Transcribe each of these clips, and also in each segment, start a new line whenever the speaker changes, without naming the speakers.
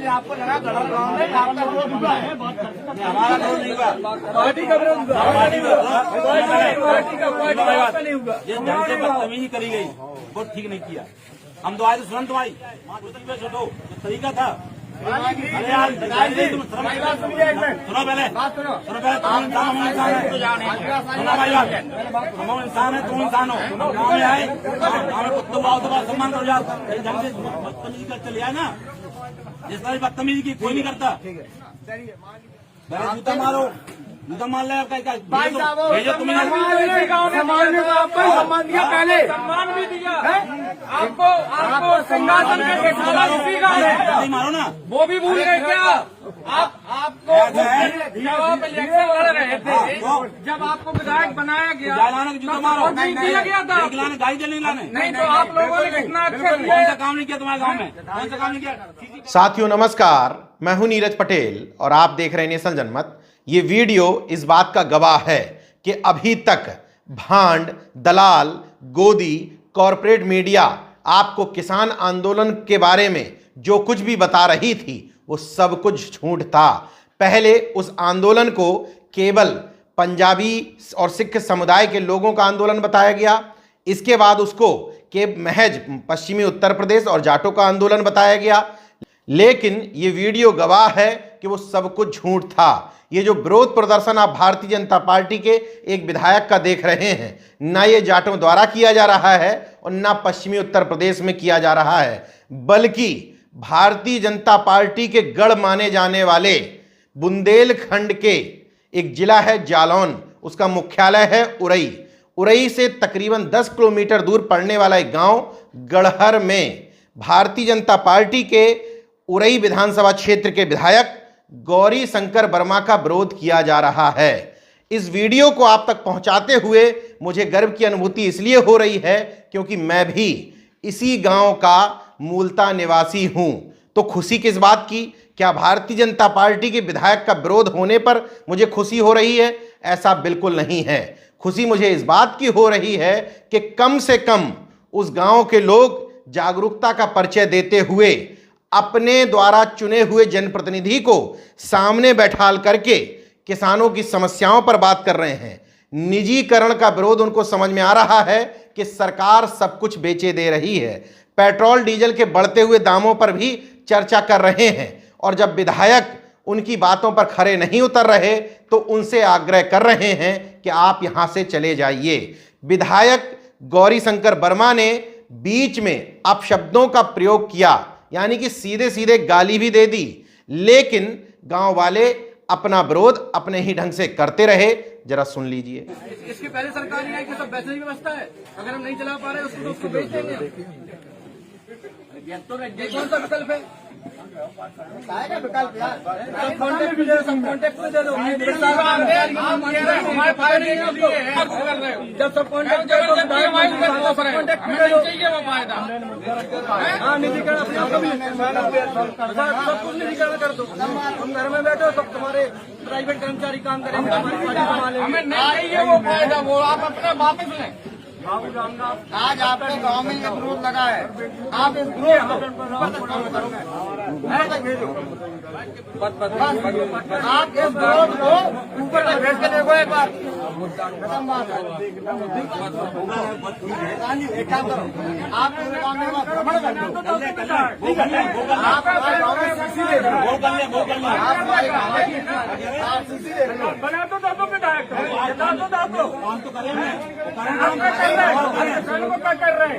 आपको लगा गलत गाँव में आपका विरोध हुआ है,
हमारा विरोध नहीं हुआ,
पार्टी का विरोध हुआ,
पार्टी का
नहीं हुआ।
ये ढंग से बदतमीजी करी गई, बहुत ठीक नहीं किया। हम तो आए थे तुरंत आई छोटो तरीका था। अरे यार तुम सुनो पहले, तुम इंसान हो, सुनो भाई बात, हम इंसान है, तुम इंसान हो। गाँव में आए, गाँव में कुत्तों आओ तो सम्मान करो यार, ढंग से बदतमीजी कर चले आए ना। जिस तरह बदतमीजी की कोई नहीं करता। जूता मारो, जूता मार ले आपका भेजो तुम्हें
सम्मान दिया, पहले सम्मान भी दिया आपको सिंहासन पे बैठाना इसी का है,
मारो ना।
वो भी भूल गए क्या? आपको जब आप इलेक्शन लड़ रहे थे, जब आपको विधायक बनाया गया,
जूता मारो
दिया गया था
लाने, गाड़ी जल लाने।
नहीं तो आप लोगों ने कितना अच्छा
कौन सा काम नहीं किया तुम्हारे गाँव में, कौन सा काम नहीं किया?
साथियों नमस्कार, मैं हूं नीरज पटेल और आप देख रहे हैं नेशनल जनमत। ये वीडियो इस बात का गवाह है कि अभी तक भांड, दलाल, गोदी, कॉरपोरेट मीडिया आपको किसान आंदोलन के बारे में जो कुछ भी बता रही थी वो सब कुछ झूठ था। पहले उस आंदोलन को केवल पंजाबी और सिख समुदाय के लोगों का आंदोलन बताया गया, इसके बाद उसको के महज पश्चिमी उत्तर प्रदेश और जाटों का आंदोलन बताया गया। लेकिन ये वीडियो गवाह है कि वो सब कुछ झूठ था। ये जो विरोध प्रदर्शन आप भारतीय जनता पार्टी के एक विधायक का देख रहे हैं, ना ये जाटों द्वारा किया जा रहा है और ना पश्चिमी उत्तर प्रदेश में किया जा रहा है, बल्कि भारतीय जनता पार्टी के गढ़ माने जाने वाले बुंदेलखंड के एक जिला है जालौन, उसका मुख्यालय है उरई। उरई से तकरीबन 10 किलोमीटर दूर पड़ने वाला एक गांव गढ़हर में भारतीय जनता पार्टी के उरई विधानसभा क्षेत्र के विधायक गौरी शंकर वर्मा का विरोध किया जा रहा है। इस वीडियो को आप तक पहुंचाते हुए मुझे गर्व की अनुभूति इसलिए हो रही है क्योंकि मैं भी इसी गांव का मूलतः निवासी हूं। तो खुशी किस बात की? क्या भारतीय जनता पार्टी के विधायक का विरोध होने पर मुझे खुशी हो रही है? ऐसा बिल्कुल नहीं है। खुशी मुझे इस बात की हो रही है कि कम से कम उस गांव के लोग जागरूकता का परिचय देते हुए अपने द्वारा चुने हुए जनप्रतिनिधि को सामने बैठाल करके किसानों की समस्याओं पर बात कर रहे हैं। निजीकरण का विरोध उनको समझ में आ रहा है कि सरकार सब कुछ बेचे दे रही है। पेट्रोल डीजल के बढ़ते हुए दामों पर भी चर्चा कर रहे हैं और जब विधायक उनकी बातों पर खरे नहीं उतर रहे तो उनसे आग्रह कर रहे हैं कि आप यहां से चले जाइए। विधायक गौरी शंकर वर्मा ने बीच में अपशब्दों का प्रयोग किया, यानी कि सीधे सीधे गाली भी दे दी, लेकिन गांव वाले अपना विरोध अपने ही ढंग से करते रहे। जरा सुन लीजिए।
इसके पहले सरकार ने कि सब वैसे ही व्यवस्था है, अगर हम नहीं चला पा रहे उसको तो उसको बेच देंगे। कौन सा विकल्प है? विकल्प यार सब कॉन्टेक्ट में दे दो, सब कॉन्टेक्ट में दे दो। जब सब कॉन्टेक्ट में सब कुछ निजीकरण कर दो। तुम घर में बैठो, सब तुम्हारे प्राइवेट कर्मचारी काम करेंगे, हमें नहीं चाहिए वो फायदा, वो आप अपने वापस लें। आज आपके गांव में ये विरोध लगा है, आप इस विरोध को आप इस विरोध को ऊपर तक भेज के देखो एक बार। खत्म बात है। एक काम करो, आप इस गांव में भ्रमण कर दो, आप हमारे गाँव में सीसी दे दो, आप हमारे गाँव में सीसी दे दो। बना तो दो विधायक, काम तो करेंगे, कर रहे हैं।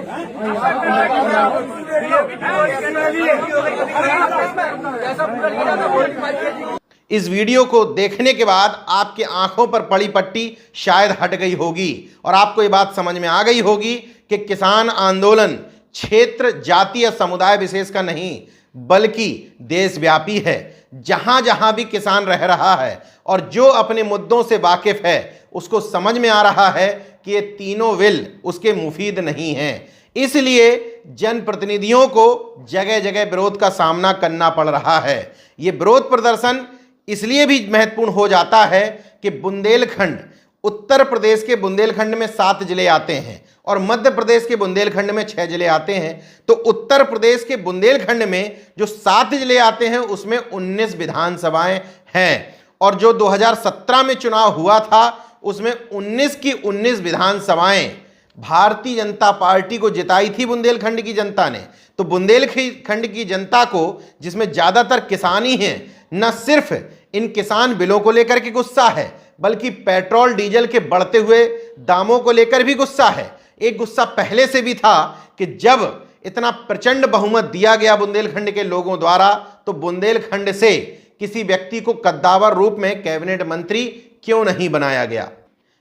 इस वीडियो को देखने के बाद आपके आंखों पर पड़ी पट्टी शायद हट गई होगी और आपको ये बात समझ में आ गई होगी कि किसान आंदोलन क्षेत्र, जाति या समुदाय विशेष का नहीं बल्कि देशव्यापी है। जहां जहां भी किसान रह रहा है और जो अपने मुद्दों से वाकिफ है उसको समझ में आ रहा है कि ये तीनों विल उसके मुफीद नहीं हैं। इसलिए जनप्रतिनिधियों को जगह जगह विरोध का सामना करना पड़ रहा है। ये विरोध प्रदर्शन इसलिए भी महत्वपूर्ण हो जाता है कि बुंदेलखंड, उत्तर प्रदेश के बुंदेलखंड में 7 जिले आते हैं और मध्य प्रदेश के बुंदेलखंड में 6 जिले आते हैं, तो उत्तर प्रदेश के बुंदेलखंड में जो 7 जिले आते हैं उसमें 19 विधानसभाएं हैं। और जो 2017 में चुनाव हुआ था उसमें 19 की 19 विधानसभाएं भारतीय जनता पार्टी को जिताई थी बुंदेलखंड की जनता ने। तो बुंदेलखंड की जनता को, जिसमें ज्यादातर किसान ही हैं, न सिर्फ इन किसान बिलों को लेकर के गुस्सा है बल्कि पेट्रोल डीजल के बढ़ते हुए दामों को लेकर भी गुस्सा है। एक गुस्सा पहले से भी था कि जब इतना प्रचंड बहुमत दिया गया बुंदेलखंड के लोगों द्वारा, तो बुंदेलखंड से किसी व्यक्ति को कद्दावर रूप में कैबिनेट मंत्री क्यों नहीं बनाया गया।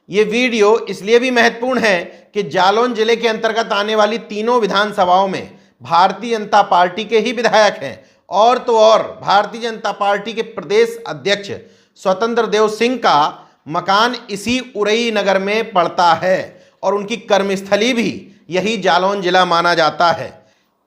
ये वीडियो इसलिए भी महत्वपूर्ण है कि जालौन जिले के अंतर्गत आने वाली तीनों विधानसभाओं में भारतीय जनता पार्टी के ही विधायक हैं, और तो और भारतीय जनता पार्टी के प्रदेश अध्यक्ष स्वतंत्र देव सिंह का मकान इसी उरई नगर में पड़ता है और उनकी कर्मस्थली भी यही जालौन जिला माना जाता है।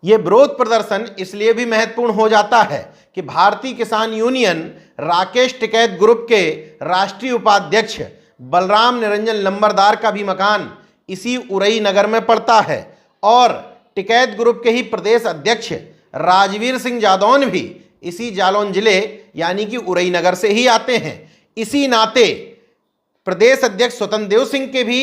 ये विरोध प्रदर्शन इसलिए भी महत्वपूर्ण हो जाता है कि भारतीय किसान यूनियन राकेश टिकैत ग्रुप के राष्ट्रीय उपाध्यक्ष बलराम निरंजन लंबरदार का भी मकान इसी उरई नगर में पड़ता है और टिकैत ग्रुप के ही प्रदेश अध्यक्ष राजवीर सिंह जादौन भी इसी जालौन जिले यानी कि उरई नगर से ही आते हैं। इसी नाते प्रदेश अध्यक्ष स्वतंत्र देव सिंह के भी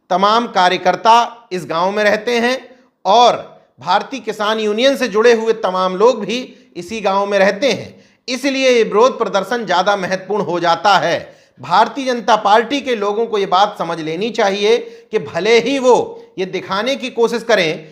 तमाम कार्यकर्ता इस गांव में रहते हैं और भारतीय किसान यूनियन से जुड़े हुए तमाम लोग भी इसी गांव में रहते हैं। इसलिए ये विरोध प्रदर्शन ज़्यादा महत्वपूर्ण हो जाता है। भारतीय जनता पार्टी के लोगों को ये बात समझ लेनी चाहिए कि भले ही वो ये दिखाने की कोशिश करें,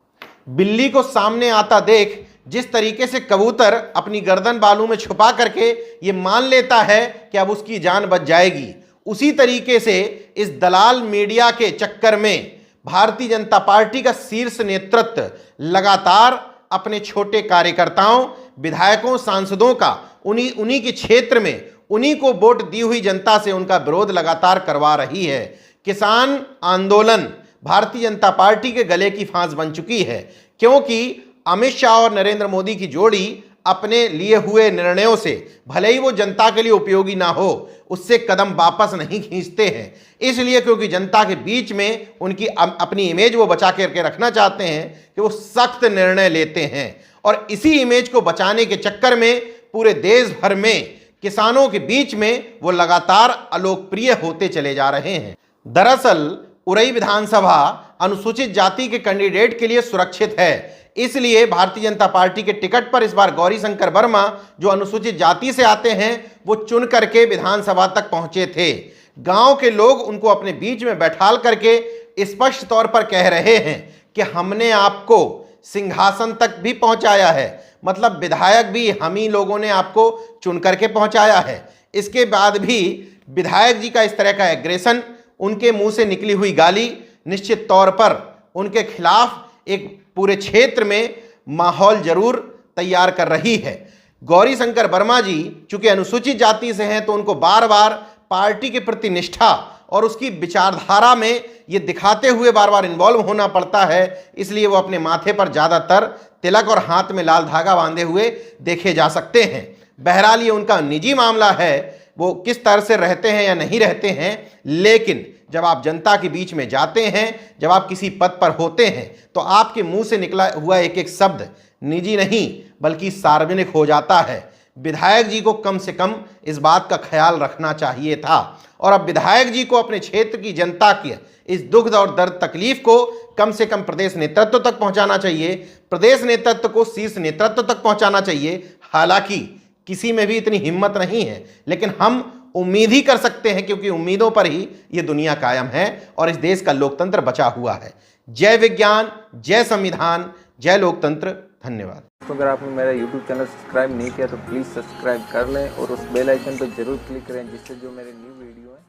बिल्ली को सामने आता देख जिस तरीके से कबूतर अपनी गर्दन बालों में छुपा करके ये मान लेता है कि अब उसकी जान बच जाएगी, उसी तरीके से इस दलाल मीडिया के चक्कर में भारतीय जनता पार्टी का शीर्ष नेतृत्व लगातार अपने छोटे कार्यकर्ताओं, विधायकों, सांसदों का उन्हीं के क्षेत्र में उन्हीं को वोट दी हुई जनता से उनका विरोध लगातार करवा रही है। किसान आंदोलन भारतीय जनता पार्टी के गले की फांस बन चुकी है, क्योंकि अमित शाह और नरेंद्र मोदी की जोड़ी अपने लिए हुए निर्णयों से भले ही वो जनता के लिए उपयोगी ना हो, उससे कदम वापस नहीं खींचते हैं। इसलिए क्योंकि जनता के बीच में उनकी अपनी इमेज वो बचा करके रखना चाहते हैं कि वो सख्त निर्णय लेते हैं, और इसी इमेज को बचाने के चक्कर में पूरे देश भर में किसानों के बीच में वो लगातार अलोकप्रिय होते चले जा रहे हैं। दरअसल उरई विधानसभा अनुसूचित जाति के कैंडिडेट के लिए सुरक्षित है, इसलिए भारतीय जनता पार्टी के टिकट पर इस बार गौरी शंकर वर्मा जो अनुसूचित जाति से आते हैं वो चुन करके विधानसभा तक पहुंचे थे। गांव के लोग उनको अपने बीच में बैठाल करके स्पष्ट तौर पर कह रहे हैं कि हमने आपको सिंहासन तक भी पहुंचाया है, मतलब विधायक भी हम ही लोगों ने आपको चुन करके पहुंचाया है। इसके बाद भी विधायक जी का इस तरह का एग्रेशन, उनके मुंह से निकली हुई गाली निश्चित तौर पर उनके खिलाफ एक पूरे क्षेत्र में माहौल जरूर तैयार कर रही है। गौरी शंकर वर्मा जी चूंकि अनुसूचित जाति से हैं तो उनको बार बार पार्टी के प्रति निष्ठा और उसकी विचारधारा में ये दिखाते हुए बार बार इन्वॉल्व होना पड़ता है, इसलिए वो अपने माथे पर ज़्यादातर तिलक और हाथ में लाल धागा बांधे हुए देखे जा सकते हैं। बहरहाल ये उनका निजी मामला है, वो किस तरह से रहते हैं या नहीं रहते हैं, लेकिन जब आप जनता के बीच में जाते हैं, जब आप किसी पद पर होते हैं, तो आपके मुंह से निकला हुआ एक एक शब्द निजी नहीं बल्कि सार्वजनिक हो जाता है। विधायक जी को कम से कम इस बात का ख्याल रखना चाहिए था, और अब विधायक जी को अपने क्षेत्र की जनता की इस दुख और दर्द तकलीफ को कम से कम प्रदेश नेतृत्व तक पहुंचाना चाहिए, प्रदेश नेतृत्व को शीर्ष नेतृत्व तक पहुंचाना चाहिए। हालांकि किसी में भी इतनी हिम्मत नहीं है, लेकिन हम उम्मीद ही कर सकते हैं क्योंकि उम्मीदों पर ही ये दुनिया कायम है और इस देश का लोकतंत्र बचा हुआ है। जय विज्ञान, जय संविधान, जय लोकतंत्र। धन्यवाद।
तो अगर आपने मेरा YouTube चैनल सब्सक्राइब नहीं किया तो प्लीज़ सब्सक्राइब कर लें और उस बेल आइकन पर जरूर क्लिक करें, जिससे जो मेरे न्यू वीडियो है